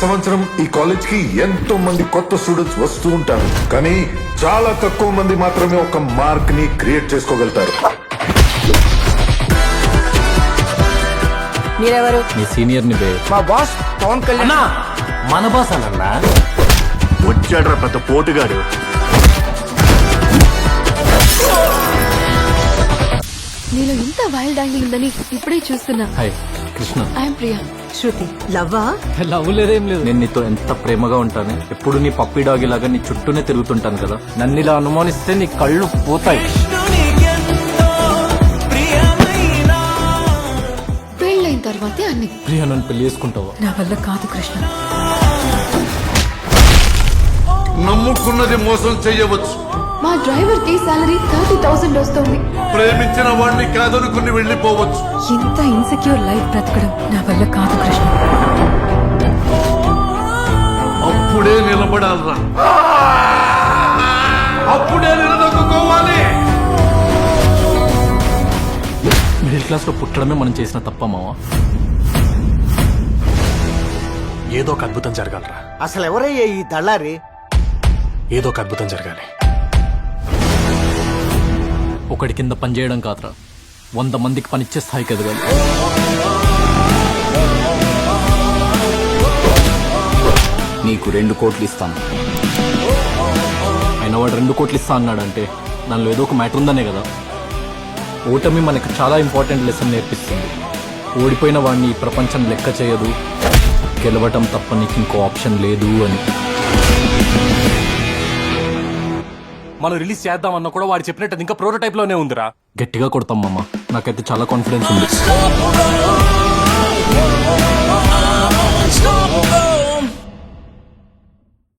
సంవత్సరం ఈ కాలేజ్ కి ఎంతో మంది కొత్త స్టూడెంట్స్ వస్తూ ఉంటారు, కానీ చాలా తక్కువ మంది మాత్రమే ఒక మార్క్ ని క్రియేట్ చేసుకోగలుగుతారు. మీరెవరు? నీ సీనియర్ ని బే. మా బాస్ పవన్ కళ్యాణ్. మన బాస్ అన్న వచ్చాడ్రా పెద్ద పోటుగాడు. నీలో ఇంత వైల్డ్ యాంగిల్ ఉందని ఇప్పుడే చూస్తున్నా. హాయ్ కృష్ణ. ఐఎమ్ ప్రియా. శృతి లవ్వా? లవ్ లేదేం లేదు. నేను నీతో ఎంత ప్రేమగా ఉంటాను, ఎప్పుడు నీ పప్పి డాగి లాగా నీ చుట్టూనే తిరుగుతుంటాను కదా. నన్ను ఇలా అనుమానిస్తే నీ కళ్ళు పోతాయి. పెళ్ళైన తర్వాతే అన్ని. ప్రియా నన్ను పెళ్లి చేసుకుంటావా? నా వల్ల కాదు కృష్ణ. నమ్ముకున్నది మోసం చెయ్యవచ్చు. మా డ్రైవర్ కి సాలరీ 30,000 వస్తుంది. ప్రేమించిన వాడిని కాదనుకుని వెళ్ళిపోవచ్చు. ఇంత ఇన్సెక్యూర్ లైఫ్ బ్రతకడం నా వల్ల కాదు కృష్ణ. అప్పుడే నిలబడాలరా, అప్పుడే నిలదొక్కుకోవాలి. మిడిల్ క్లాస్ లో పుట్టడమే మనం చేసిన తప్ప మావా. ఏదో ఒక అద్భుతం జరగాలరా, అసలు ఎవరయ్యా ఈ దళ్ళారి? ఏదో ఒక అద్భుతం జరగాలి. ఒకటి కింద పని చేయడం కాదురా, 100 మందికి పనిచ్చే స్థాయికి ఎదగాలి. నీకు 2 కోట్లు ఇస్తాను. అయినా వాడు 2 కోట్లు ఇస్తా అన్నాడంటే దానిలో ఏదో ఒక మ్యాటర్ ఉందనే కదా. ఓటమి మనకు చాలా ఇంపార్టెంట్ లెసన్ నేర్పిస్తుంది. ఓడిపోయిన వాడిని ఈ ప్రపంచం లెక్క చేయదు, గెలవటం తప్ప నీకు ఇంకో ఆప్షన్ లేదు అని. మనం రిలీజ్ చేద్దామన్నా కూడా వాడు చెప్పినట్టు ఇంకా ప్రోటోటైప్ లోనే ఉందిరా. గట్టిగా కొడతాం మామ, నాకైతే చాలా కాన్ఫిడెన్స్ ఉంది.